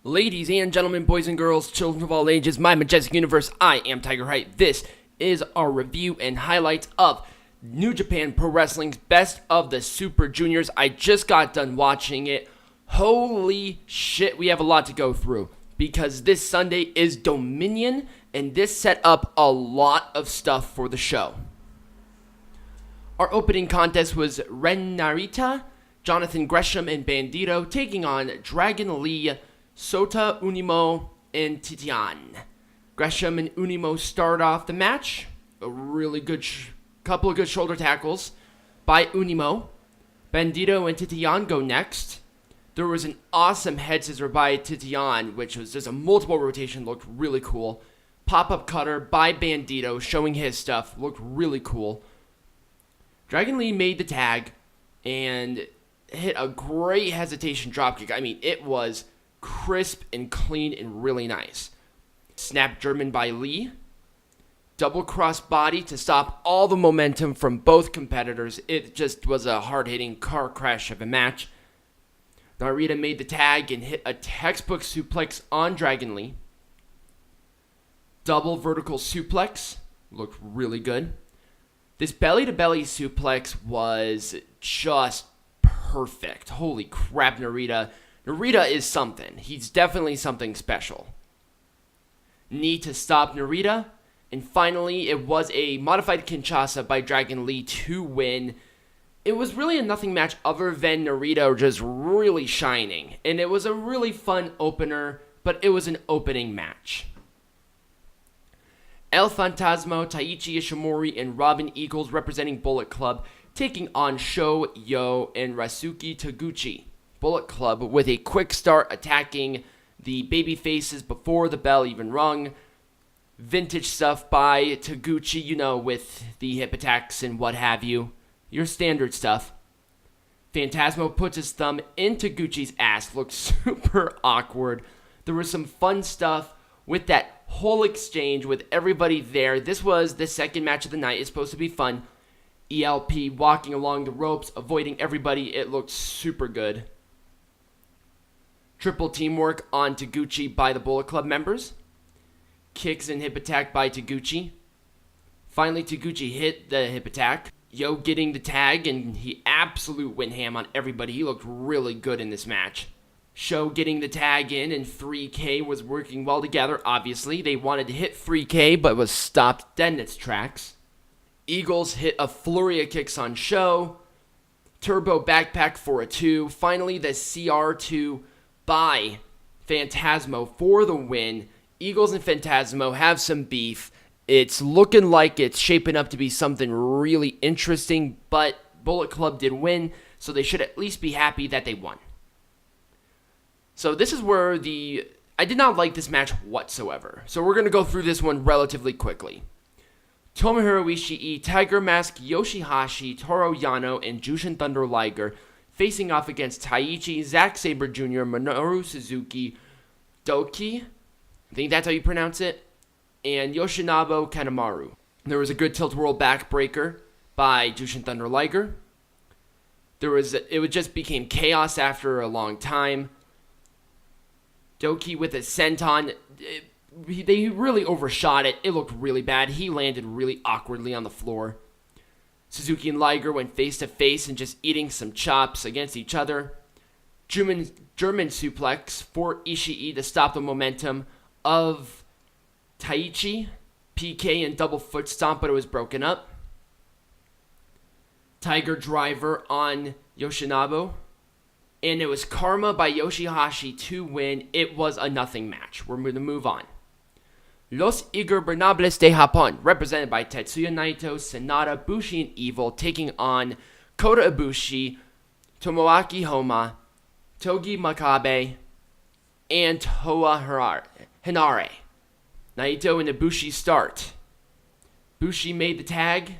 Ladies and gentlemen, boys and girls, children of all ages, my majestic universe, I am Tiger Height. This is our review and highlights of New Japan Pro Wrestling's Best of the Super Juniors. I just got done watching it. Holy shit, we have a lot to go through because this Sunday is Dominion, and this set up a lot of stuff for the show. Our opening contest was Ren Narita, Jonathan Gresham, and Bandito taking on Dragon Lee, Sota Unimo, and Titian. Gresham and Unimo start off the match. A really good couple of good shoulder tackles by Unimo. Bandito and Titian go next. There was an awesome head scissor by Titian, which was just a multiple rotation, looked really cool. Pop-up cutter by Bandito, showing his stuff, looked really cool. Dragon Lee made the tag and hit a great hesitation dropkick. I mean, it was crisp and clean and really nice. Snap German by Lee. Double cross body to stop all the momentum from both competitors. It just was a hard-hitting car crash of a match. Narita made the tag and hit a textbook suplex on Dragon Lee. Double vertical suplex. Looked really good. This belly-to-belly suplex was just perfect. Holy crap, Narita. Narita is something. He's definitely something special. Knee to stop Narita. And finally, it was a modified Kinshasa by Dragon Lee to win. It was really a nothing match other than Narita just really shining. And it was a really fun opener, but it was an opening match. El Fantasmo, Taichi Ishimori, and Robin Eagles representing Bullet Club taking on Sho, Yo, and Rasuki Taguchi. Bullet Club with a quick start attacking the baby faces before the bell even rung. Vintage stuff by Taguchi, you know, with the hip attacks and what have you. Your standard stuff. Phantasmo puts his thumb in Taguchi's ass. Looked super awkward. There was some fun stuff with that whole exchange with everybody there. This was the second match of the night. It's supposed to be fun. ELP walking along the ropes, avoiding everybody. It looked super good. Triple teamwork on Taguchi by the Bullet Club members. Kicks and hip attack by Taguchi. Finally, Taguchi hit the hip attack. Yo getting the tag, and he absolute went ham on everybody. He looked really good in this match. Sho getting the tag in, and 3K was working well together, obviously. They wanted to hit 3K, but was stopped dead in its tracks. Eagles hit a flurry of kicks on Sho. Turbo backpack for a 2. Finally, the CR2 by Phantasmo for the win. Eagles and Phantasmo have some beef. It's looking like it's shaping up to be something really interesting, but Bullet Club did win, so they should at least be happy that they won. So this is where I did not like this match whatsoever. So we're going to go through this one relatively quickly. Tomohiro Ishii, Tiger Mask, Yoshihashi, Toru Yano, and Jushin Thunder Liger facing off against Taichi, Zack Sabre Jr., Minoru Suzuki, Doki, I think that's how you pronounce it, and Yoshinobu Kanemaru. There was a good tilt-whirl backbreaker by Jushin Thunder Liger. It just became chaos after a long time. Doki with a senton, they really overshot it. It looked really bad. He landed really awkwardly on the floor. Suzuki and Liger went face-to-face and just eating some chops against each other. German suplex for Ishii to stop the momentum of Taichi. PK and double foot stomp, but it was broken up. Tiger driver on Yoshinobu. And it was Karma by Yoshihashi to win. It was a nothing match. We're going to move on. Los Ingobernables de Japón, represented by Tetsuya Naito, Sanada, Bushi, and Evil, taking on Kota Ibushi, Tomoaki Homa, Togi Makabe, and Toa Hinare. Naito and Ibushi start. Bushi made the tag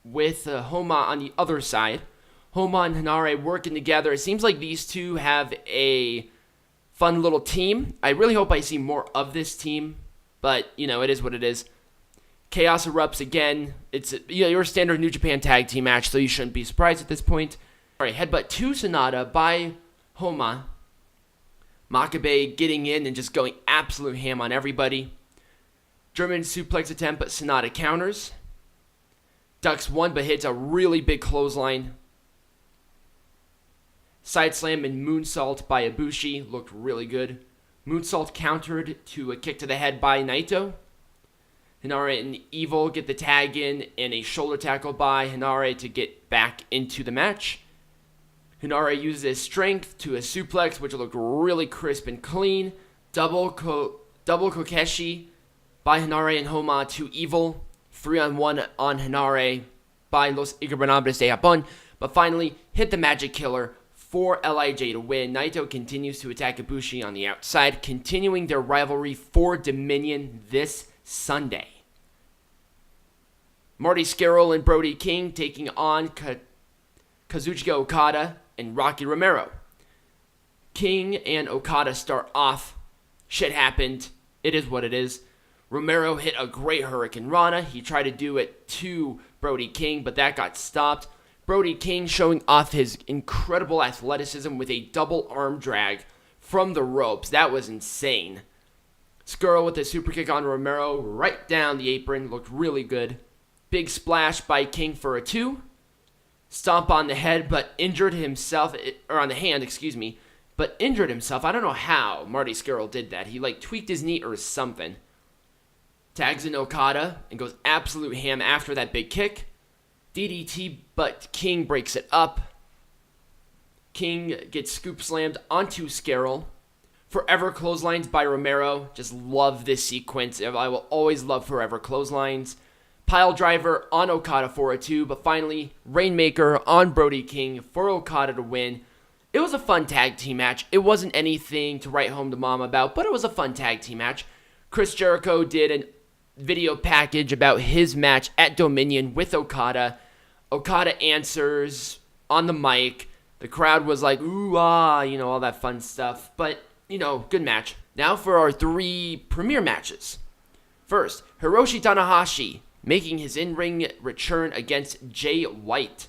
with Homa on the other side. Homa and Hinare working together. It seems like these two have a fun little team. I really hope I see more of this team. But, you know, it is what it is. Chaos erupts again. It's your standard New Japan tag team match, so you shouldn't be surprised at this point. All right, headbutt to Sanada by Homa. Makabe getting in and just going absolute ham on everybody. German suplex attempt, but Sonata counters. Ducks one, but hits a really big clothesline. Side slam and moonsault by Ibushi looked really good. Moonsault countered to a kick to the head by Naito. Hinare and Evil get the tag in and a shoulder tackle by Hinare to get back into the match. Hinare uses his strength to a suplex, which looked really crisp and clean. Double Kokeshi by Hinare and Homa to Evil. 3-on-1 on Hinare by Los Ingobernables de Japón. But finally, hit the Magic Killer for LIJ to win. Naito continues to attack Ibushi on the outside, continuing their rivalry for Dominion this Sunday. Marty Scurll and Brody King taking on Kazuchika Okada and Rocky Romero. King and Okada start off. Shit happened. It is what it is. Romero hit a great Hurricane Rana. He tried to do it to Brody King, but that got stopped. Brody King showing off his incredible athleticism with a double arm drag from the ropes. That was insane. Scurll with a super kick on Romero right down the apron. Looked really good. Big splash by King for a 2. Stomp on the head, but injured himself, or on the hand, but injured himself. I don't know how Marty Scurll did that. He tweaked his knee or something. Tags in Okada and goes absolute ham after that big kick. DDT, but King breaks it up. King gets scoop slammed onto Scurll. Forever clotheslines by Romero. Just love this sequence. I will always love forever clotheslines. Pile driver on Okada for a 2, but finally Rainmaker on Brody King for Okada to win. It was a fun tag team match. It wasn't anything to write home to mom about, but it was a fun tag team match. Chris Jericho did a video package about his match at Dominion with Okada. Okada answers on the mic. The crowd was like, ooh, ah, all that fun stuff. But, good match. Now for our 3 premier matches. First, Hiroshi Tanahashi making his in-ring return against Jay White.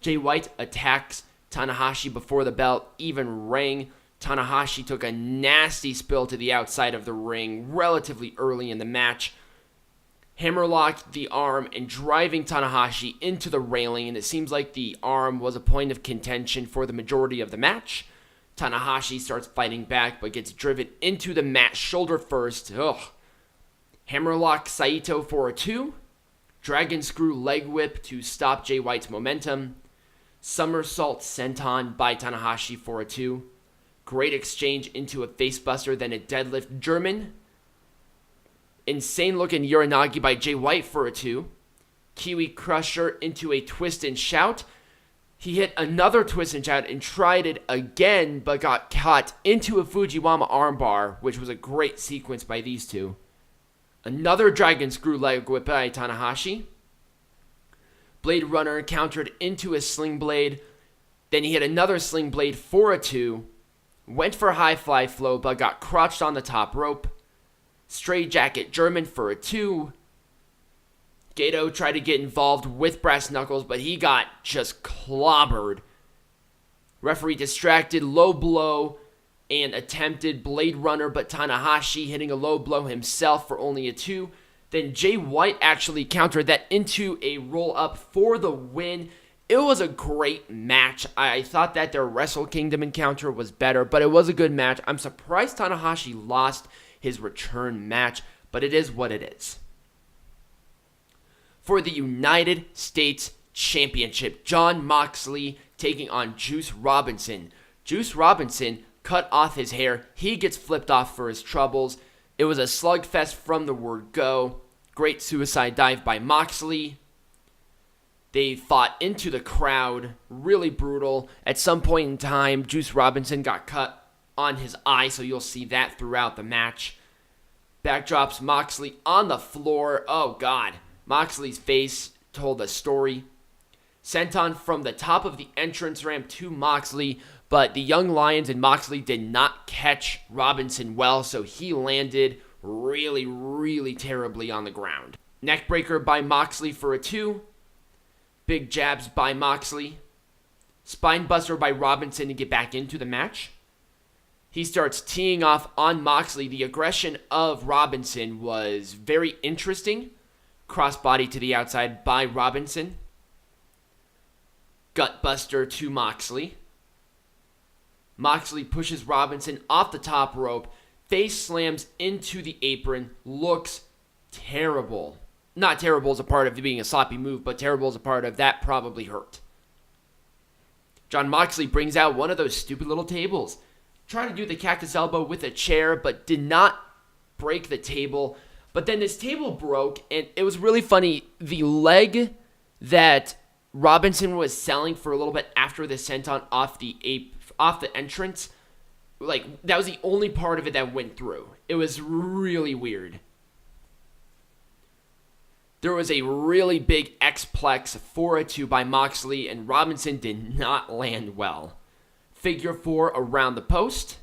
Jay White attacks Tanahashi before the bell even rang. Tanahashi took a nasty spill to the outside of the ring relatively early in the match. Hammerlocked the arm and driving Tanahashi into the railing, and it seems like the arm was a point of contention for the majority of the match. Tanahashi starts fighting back, but gets driven into the mat shoulder first. Hammerlock Saito for a 2. Dragon Screw leg whip to stop Jay White's momentum. Somersault senton by Tanahashi for a 2. Great exchange into a facebuster, then a deadlift German. Insane looking Uranagi by Jay White for a 2. Kiwi Crusher into a twist and shout. He hit another twist and shout and tried it again, but got caught into a Fujiwama armbar, which was a great sequence by these two. Another Dragon Screw leg whip by Tanahashi. Blade Runner countered into a Sling Blade. Then he hit another Sling Blade for a 2. Went for high fly flow, but got crotched on the top rope. Stray Jacket German for a 2. Gato tried to get involved with Brass Knuckles, but he got just clobbered. Referee distracted, low blow, and attempted Blade Runner, but Tanahashi hitting a low blow himself for only a 2. Then Jay White actually countered that into a roll-up for the win. It was a great match. I thought that their Wrestle Kingdom encounter was better, but it was a good match. I'm surprised Tanahashi lost his return match, but it is what it is. For the United States Championship, Jon Moxley taking on Juice Robinson. Juice Robinson cut off his hair. He gets flipped off for his troubles. It was a slugfest from the word go. Great suicide dive by Moxley. They fought into the crowd. Really brutal. At some point in time, Juice Robinson got cut on his eye, so you'll see that throughout the match. Backdrops Moxley on the floor. Oh, God. Moxley's face told a story. Senton from the top of the entrance ramp to Moxley, but the Young Lions and Moxley did not catch Robinson well, so he landed really, really terribly on the ground. Neckbreaker by Moxley for a 2. Big jabs by Moxley. Spinebuster by Robinson to get back into the match. He starts teeing off on Moxley. The aggression of Robinson was very interesting. Crossbody to the outside by Robinson. Gutbuster to Moxley. Moxley pushes Robinson off the top rope. Face slams into the apron. Looks terrible. Not terrible as a part of being a sloppy move, but terrible as a part of that probably hurt. Jon Moxley brings out one of those stupid little tables. Tried to do the cactus elbow with a chair, but did not break the table. But then this table broke, and it was really funny. The leg that Robinson was selling for a little bit after the senton off the entrance, like, that was the only part of it that went through. It was really weird. There was a really big X-Plex 4-2 by Moxley, and Robinson did not land well. Figure 4 around the post.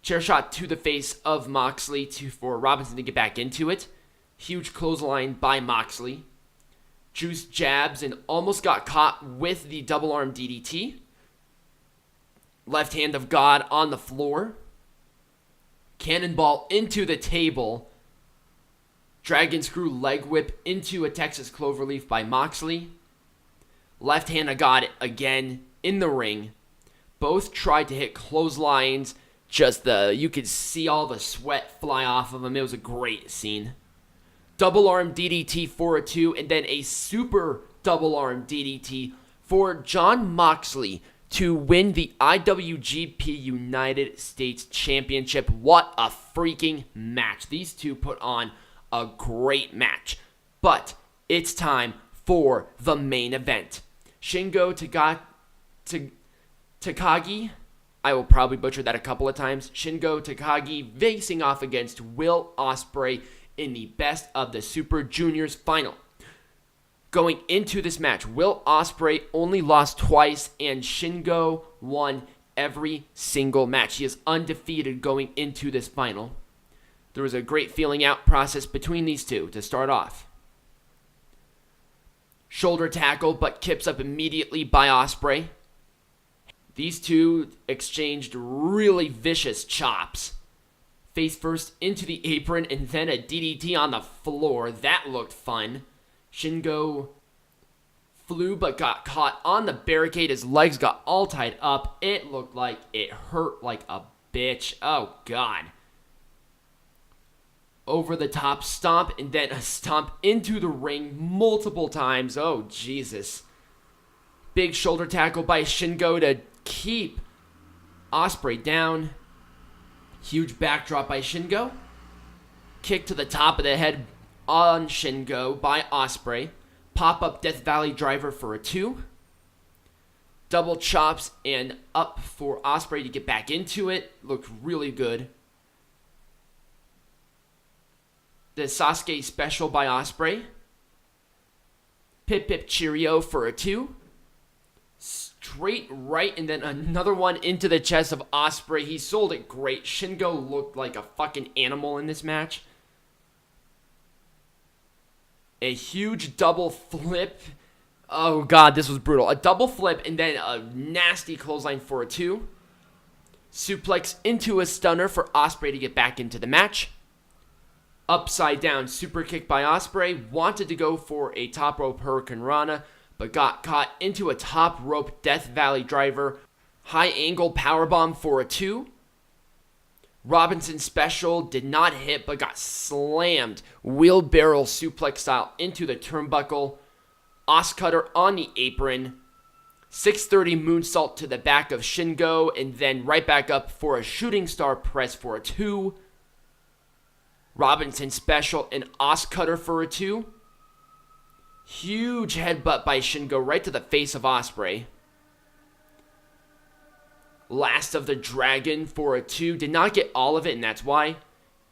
Chair shot to the face of Moxley for Robinson to get back into it. Huge clothesline by Moxley. Juice jabs and almost got caught with the double arm DDT. Left hand of God on the floor. Cannonball into the table. Dragon screw leg whip into a Texas Cloverleaf by Moxley. Left hand of God again in the ring. Both tried to hit clotheslines. You could see all the sweat fly off of them. It was a great scene. Double arm DDT for a 2, and then a super double arm DDT for Jon Moxley to win the IWGP United States Championship. What a freaking match. These two put on a great match. But it's time for the main event. Shingo Takagi, I will probably butcher that a couple of times. Shingo Takagi facing off against Will Ospreay in the Best of the Super Juniors final. Going into this match, Will Ospreay only lost twice, and Shingo won every single match. He is undefeated going into this final. There was a great feeling out process between these two to start off. Shoulder tackle, but kips up immediately by Ospreay. These two exchanged really vicious chops. Face first into the apron and then a DDT on the floor. That looked fun. Shingo flew but got caught on the barricade. His legs got all tied up. It looked like it hurt like a bitch. Oh, God. Over the top stomp and then a stomp into the ring multiple times. Oh, Jesus. Big shoulder tackle by Shingo to keep Ospreay down. Huge backdrop by Shingo. Kick to the top of the head on Shingo by Ospreay. Pop-up Death Valley driver for a 2. Double chops and up for Ospreay to get back into it. Looked really good. The Sasuke special by Ospreay. Pip Pip Cheerio for a 2. Straight right and then another one into the chest of Ospreay. He sold it great. Shingo looked like a fucking animal in this match. A huge double flip. Oh, God, this was brutal. A double flip and then a nasty clothesline for a 2. Suplex into a stunner for Ospreay to get back into the match. Upside down super kick by Ospreay. Wanted to go for a top rope Hurricane Rana, but got caught into a top rope Death Valley driver. High angle powerbomb for a 2. Robinson special did not hit, but got slammed wheelbarrow suplex style into the turnbuckle. Os cutter on the apron. 630 moonsault to the back of Shingo, and then right back up for a shooting star press for a 2. Robinson special and Os cutter for a 2. Huge headbutt by Shingo right to the face of Ospreay. Last of the Dragon for a 2. Did not get all of it, and that's why.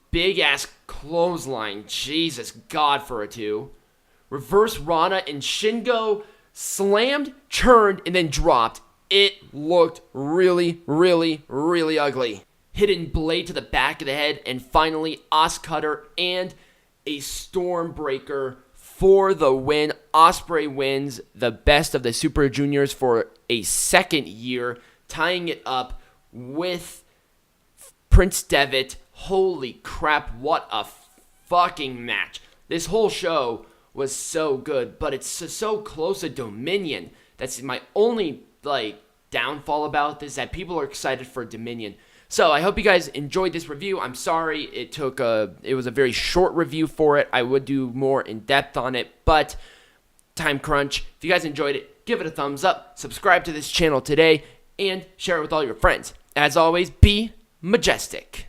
Big ass clothesline. Jesus God for a 2. Reverse Rana, and Shingo slammed, turned, and then dropped. It looked really, really, really ugly. Hidden blade to the back of the head, and finally Os cutter and a Stormbreaker for the win. Ospreay wins the Best of the Super Juniors for a second year, tying it up with Prince Devitt. Holy crap, what a fucking match. This whole show was so good, but it's so close to Dominion. That's my only, downfall about this, that people are excited for Dominion. So I hope you guys enjoyed this review. I'm sorry it was a very short review for it. I would do more in depth on it, but time crunch. If you guys enjoyed it, give it a thumbs up, subscribe to this channel today, and share it with all your friends. As always, be majestic.